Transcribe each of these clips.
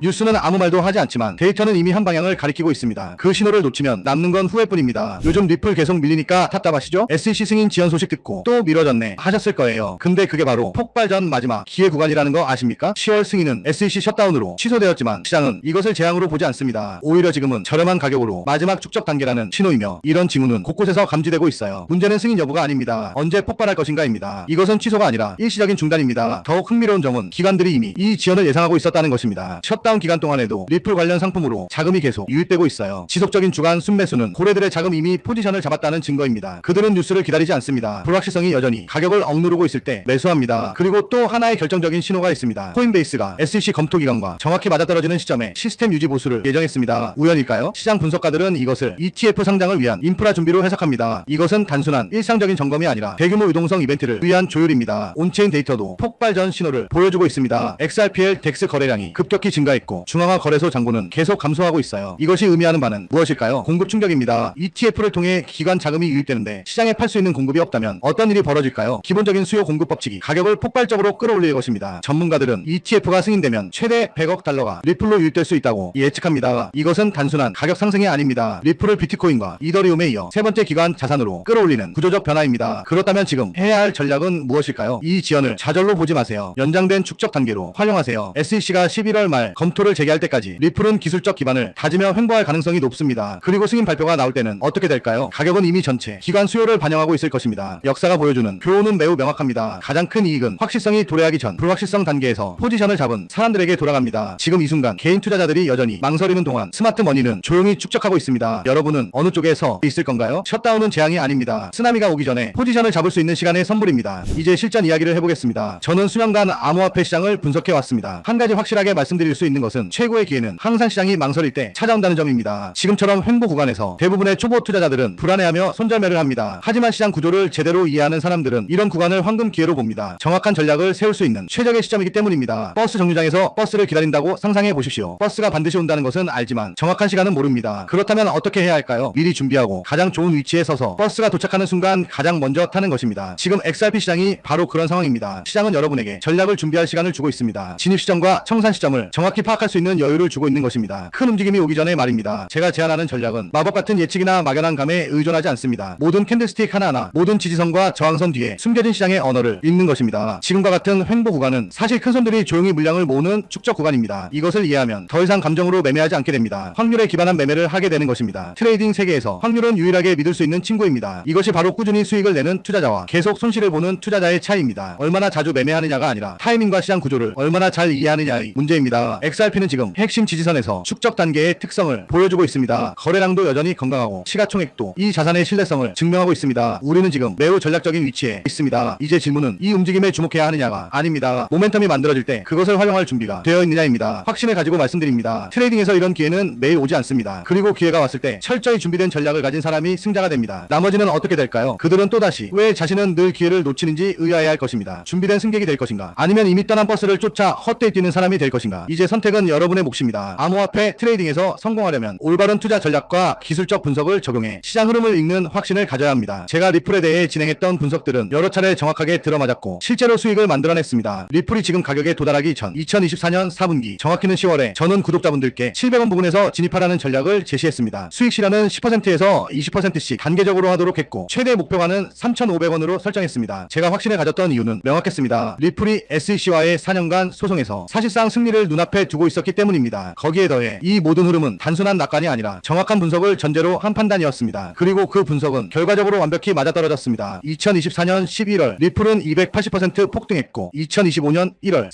뉴스는 아무 말도 하지 않지만 데이터는 이미 한 방향을 가리키고 있습니다. 그 신호를 놓치면 남는 건 후회뿐입니다. 요즘 리플 계속 밀리니까 답답하시죠? SEC 승인 지연 소식 듣고 또 미뤄졌네 하셨을 거예요. 근데 그게 바로 폭발 전 마지막 기회 구간이라는 거 아십니까? 10월 승인은 SEC 셧다운으로 취소되었지만 시장은 이것을 재앙으로 보지 않습니다. 오히려 지금은 저렴한 가격으로 마지막 축적 단계라는 신호이며 이런 징후는 곳곳에서 감지되고 있어요. 문제는 승인 여부가 아닙니다. 언제 폭발할 것인가입니다. 이것은 취소가 아니라 일시적인 중단입니다. 더욱 흥미로운 점은 기관들이 이미 이 지연을 예상하고 있었다는 것입니다. 셧다운 기간 동안에도 리플 관련 상품으로 자금이 계속 유입되고 있어요. 지속적인 주간 순매수는 고래들의 자금 이미 포지션을 잡았다는 증거입니다. 그들은 뉴스를 기다리지 않습니다. 불확실성이 여전히 가격을 억누르고 있을 때 매수합니다. 그리고 또 하나의 결정적인 신호가 있습니다. 코인베이스가 SEC 검토 기간과 정확히 맞아떨어지는 시점에 시스템 유지 보수를 예정했습니다. 우연일까요? 시장 분석가들은 이것을 ETF 상장을 위한 인프라 준비로 해석합니다. 이것은 단순한 일상적인 점검이 아니라 대규모 유동성 이벤트를 위한 조율입니다. 온체인 데이터도 폭발 전 신호를 보여주고 있습니다. XRPL 덱스 거래량이 급격히 증가했고 중앙화 거래소 잔고는 계속 감소하고 있어요. 이것이 의미하는 바는 무엇일까요? 공급 충격입니다. ETF를 통해 기관 자금이 유입되는데 시장에 팔 수 있는 공급이 없다면 어떤 일이 벌어질까요? 기본적인 수요 공급 법칙이 가격을 폭발적으로 끌어올릴 것입니다. 전문가들은 ETF가 승인되면 최대 100억 달러가 리플로 유입될 수 있다고 예측합니다. 이것은 단순한 가격 상승이 아닙니다. 리플을 비트코인과 이더리움에 이어 세 번째 기관 자산으로 끌어올리는 구조적 변화입니다. 그렇다면 지금 해야 할 전략은 무엇일까요? 이 지연을 좌절로 보지 마세요. 연장된 축적 단계로 활용하세요. SEC가 11월 말 검토를 재개할 때까지 리플은 기술적 기반을 다지며 횡보할 가능성이 높습니다. 그리고 승인 발표가 나올 때는 어떻게 될까요? 가격은 이미 전체 기관 수요를 반영하고 있을 것입니다. 역사가 보여주는 교훈은 매우 명확합니다. 가장 큰 이익은 확실성이 도래하기 전 불확실성 단계에서 포지션을 잡은 사람들에게 돌아갑니다. 지금 이 순간 개인 투자자들이 여전히 망설이는 동안 스마트 머니는 조용히 축적하고 있습니다. 여러분은 어느 쪽에 서 있을 건가요? 셧다운은 재앙이 아닙니다. 쓰나미가 오기 전에 포지션을 잡을 수 있는 시간의 선물입니다. 이제 실전 이야기를 해보겠습니다. 저는 수년간 암호화폐 시장을 분석해왔습니다. 한 가지 확실하게 말씀드릴 수 있는 것은 최고의 기회는 항상 시장이 망설일 때 찾아온다는 점입니다. 지금처럼 횡보 구간에서 대부분의 초보 투자자들은 불안해하며 손절매를 합니다. 하지만 시장 구조를 제대로 이해하는 사람들은 이런 구간을 황금 기회로 봅니다. 정확한 전략을 세울 수 있는 최적의 시점이기 때문입니다. 버스 정류장에서 버스를 기다린다고 상상해 보십시오. 버스가 반드시 온다는 것은 알지만 정확한 시간은 모릅니다. 그렇다면 어떻게 해야 할까요? 미리 준비하고 가장 좋은 위치에 서서 버스가 도착하는 순간 가장 먼저 타는 것입니다. 지금 XRP 시장이 바로 그런 상황입니다. 시장은 여러분에게 전략을 준비할 시간을 주고 있습니다. 진입 시점과 청산 시점을 정확히 파악할 수 있는 여유를 주고 있는 것입니다. 큰 움직임이 오기 전에 말입니다. 제가 제안하는 전략은 마법 같은 예측이나 막연한 감에 의존하지 않습니다. 모든 캔들스틱 하나하나, 모든 지지선과 저항선 뒤에 숨겨진 시장의 언어를 읽는 것입니다. 지금과 같은 횡보 구간은 사실 큰 손들이 조용히 물량을 모으는 축적 구간입니다. 이것을 이해하면 더 이상 감정으로 매매하지 않게 됩니다. 확률에 기반한 매매를 하게 되는 것입니다. 트레이딩 세계에서 확률은 유일하게 믿을 수 있는 친구입니다. 이것이 바로 꾸준히 수익을 내는 투자자와 계속 손실을 보는 투자자의 차이입니다. 얼마나 자주 매매하느냐가 아니라 타이밍과 시장 구조를 얼마나 잘 이해하느냐의 문제입니다. XRP는 지금 핵심 지지선에서 축적 단계의 특성을 보여주고 있습니다. 거래량도 여전히 건강하고 시가총액도 이 자산의 신뢰성을 증명하고 있습니다. 우리는 지금 매우 전략적인 위치에 있습니다. 이제 질문은 이 움직임에 주목해야 하느냐가 아닙니다. 모멘텀이 만들어질 때 그것을 활용할 준비가 되어 있느냐입니다. 확신을 가지고 말씀드립니다. 트레이딩에서 이런 기회는 매일 오지 않습니다. 그리고 기회가 왔을 때 철저히 준비된 전략을 가진 사람이 승자가 됩니다. 나머지는 어떻게 될까요? 그들은 또다시 왜 자신은 늘 기회를 놓치는지 의아해할 것입니다. 준비된 승객이 될 것인가? 아니면 이미 떠난 버스를 쫓아 헛되이 뛰는 사람이 될 것인가? 이제 선택은 여러분의 몫입니다. 암호화폐 트레이딩에서 성공하려면 올바른 투자 전략과 기술적 분석을 적용해 시장 흐름을 읽는 확신을 가져야 합니다. 제가 리플에 대해 진행했던 분석들은 여러 차례 정확하게 들어맞았고 실제로 수익을 만들어냈습니다. 리플이 지금 가격에 도달하기 전 2024년 4분기 정확히는 10월에 저는 구독자분들께 700원 부근에서 진입하라는 전략을 제시했습니다. 수익 실현은 10%에서 20%씩 단계적으로 하도록 했고 최대 목표가는 3,500원으로 설정했습니다. 제가 확신을 가졌던 이유는 명확했습니다. 리플이 SEC와의 4년간 소송에서 사실상 승리를 눈앞에 두고 있었기 때문입니다. 거기에 더해 이 모든 흐름은 단순한 낙관이 아니라 정확한 분석을 전제로 한 판단이었습니다. 그리고 그 분석은 결과적으로 완벽히 맞아떨어졌습니다. 2024년 11월 리플은 280% 폭등했고 2025년 1월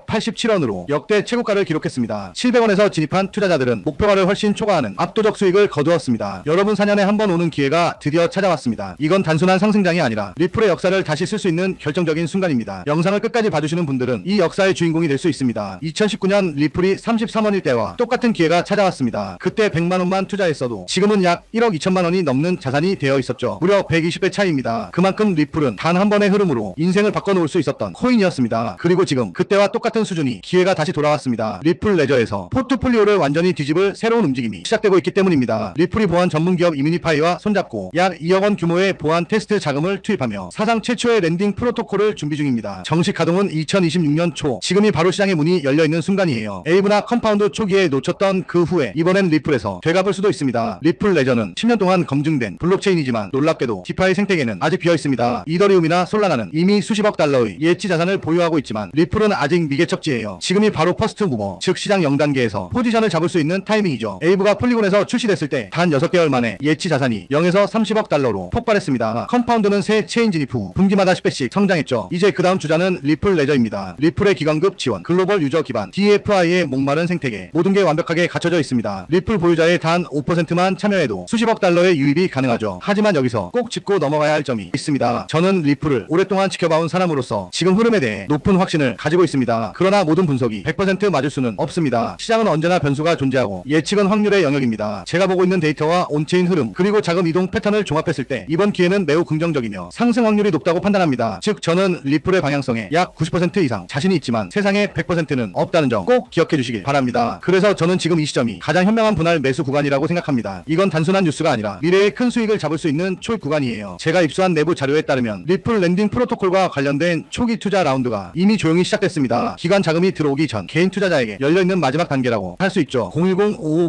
4,987원으로 역대 최고가를 기록했습니다. 700원에서 진입한 투자자들은 목표가를 훨씬 초과하는 압도적 수익을 거두었습니다. 여러분 4년에 한 번 오는 기회가 드디어 찾아왔습니다. 이건 단순한 상승장이 아니라 리플의 역사를 다시 쓸 수 있는 결정적인 순간입니다. 영상을 끝까지 봐주시는 분들은 이 역사의 주인공이 될 수 있습니다. 2019년 리플이 33원일 때와 똑같은 기회가 찾아왔습니다. 그때 100만원만 투자했어도 지금은 약 1억 2천만원이 넘는 자산이 되어 있었죠. 무려 120배 차이입니다. 그만큼 리플은 단 한 번의 흐름으로 인생을 바꿔놓을 수 있었던 코인이었습니다. 그리고 지금 그때와 똑같은 수준이 기회가 다시 돌아왔습니다. 리플 레저에서 포트폴리오를 완전히 뒤집을 새로운 움직임이 시작되고 있기 때문입니다. 리플이 보안 전문기업 이뮤니파이와 손잡고 약 2억원 규모의 보안 테스트 자금을 투입하며 사상 최초의 랜딩 프로토콜을 준비 중입니다. 정식 가동은 2026년 초, 지금이 바로 시장의 문이 열려있는 순간이에요. 시간이에요. 에이브나 컴파운드 초기에 놓쳤던 그 후에 이번엔 리플에서 되갚을 수도 있습니다. 리플 레저는 10년 동안 검증된 블록체인이지만 놀랍게도 디파이 생태계는 아직 비어있습니다. 이더리움이나 솔라나는 이미 수십억 달러의 예치 자산을 보유하고 있지만 리플은 아직 미개척지예요. 지금이 바로 퍼스트 무버, 즉 시장 0단계에서 포지션을 잡을 수 있는 타이밍이죠. 에이브가 폴리곤에서 출시됐을 때 단 6개월 만에 예치 자산이 0에서 30억 달러로 폭발했습니다. 컴파운드는 새 체인 진입 후 분기마다 10배씩 성장했죠. 이제 그 다음 주자는 리플 레저입니다. 리플의 기관급 지원, 글로벌 유저 기반, DFI의 목마른 생태계, 모든 게 완벽하게 갖춰져 있습니다. 리플 보유자의 단 5%만 참여해도 수십억 달러의 유입이 가능하죠. 하지만 여기서 꼭 짚고 넘어가야 할 점이 있습니다. 저는 리플을 오랫동안 지켜봐온 사람으로서 지금 흐름에 대해 높은 확신을 가지고 있습니다. 그러나 모든 분석이 100% 맞을 수는 없습니다. 시장은 언제나 변수가 존재하고 예측은 확률의 영역입니다. 제가 보고 있는 데이터와 온체인 흐름 그리고 자금 이동 패턴을 종합했을 때 이번 기회는 매우 긍정적이며 상승 확률이 높다고 판단합니다. 즉 저는 리플의 방향성에 약 90% 이상 자신이 있지만 세상에 100%는 없다는 점 꼭 기억해 주시길 바랍니다. 그래서 저는 지금 이 시점이 가장 현명한 분할 매수 구간이라고 생각합니다. 이건 단순한 뉴스가 아니라 미래의 큰 수익을 잡을 수 있는 초입 구간이에요. 제가 입수한 내부 자료에 따르면 리플 랜딩 프로토콜과 관련된 초기 투자 라운드가 이미 조용히 시작됐습니다. 기관 자금이 들어오기 전 개인 투자자에게 열려있는 마지막 단계라고 할 수 있죠.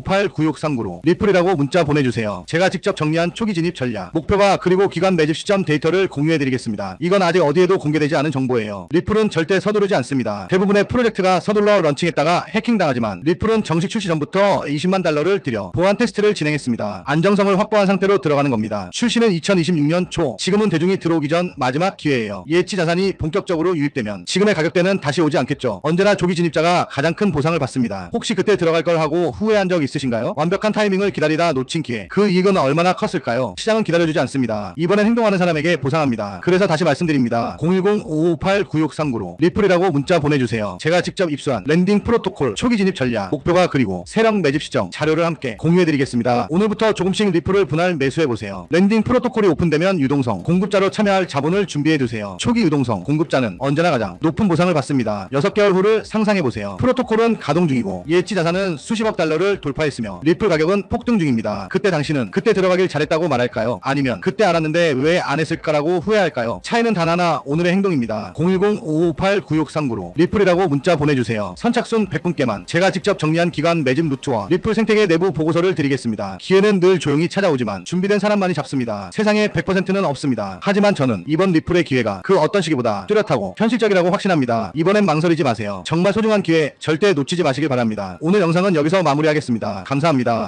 010-558-9639로 리플이라고 문자 보내주세요. 제가 직접 정리한 초기 진입 전략, 목표가 그리고 기관 매집 시점 데이터를 공유해드리겠습니다. 이건 아직 어디에도 공개되지 않은 정보예요. 리플은 절대 서두르지 않습니다. 대부분의 프로젝트가 서둘러 런칭했다가 해킹당하지만 리플은 정식 출시 전부터 20만 달러를 들여 보안 테스트를 진행했습니다. 안정성을 확보한 상태로 들어가는 겁니다. 출시는 2026년 초, 지금은 대중이 들어오기 전 마지막 기회예요. 예치 자산이 본격적으로 유입되면 지금의 가격대는 다시 오지 않겠죠. 언제나 조기 진입자가 가장 큰 보상을 받습니다. 혹시 그때 들어갈 걸 하고 후회한 적 있으신가요? 완벽한 타이밍을 기다리다 놓친 기회, 그 이익은 얼마나 컸을까요? 시장은 기다려주지 않습니다. 이번엔 행동하는 사람에게 보상합니다. 그래서 다시 말씀드립니다. 010-558-9639로 리플이라고 문자 보내주세요. 제가 직접 입수한 랜딩 프로토콜 초기 진입 전략, 목표가 그리고 세력 매집 시점 자료를 함께 공유해드리겠습니다. 오늘부터 조금씩 리플을 분할 매수해보세요. 랜딩 프로토콜이 오픈되면 유동성, 공급자로 참여할 자본을 준비해두세요. 초기 유동성, 공급자는 언제나 가장 높은 보상을 받습니다. 6개월 후를 상상해보세요. 프로토콜은 가동 중이고 예치 자산은 수십억 달러를 돌파했으며 리플 가격은 폭등 중입니다. 그때 당신은 그때 들어가길 잘했다고 말할까요? 아니면 그때 알았는데 왜 안 했을까라고 후회할까요? 차이는 단 하나, 오늘의 행동입니다. 010-558-9639로 리플이라고 문자 보내주세요. 선착순 100분께만 제가 직접 정리한 기관 매집 루트와 리플 생태계 내부 보고서를 드리겠습니다. 기회는 늘 조용히 찾아오지만 준비된 사람만이 잡습니다. 세상에 100%는 없습니다. 하지만 저는 이번 리플의 기회가 그 어떤 시기보다 뚜렷하고 현실적이라고 확신합니다. 이번엔 망설이지 마세요. 정말 소중한 기회 절대 놓치지 마시길 바랍니다. 오늘 영상은 여기서 마무리하겠습니다. 감사합니다.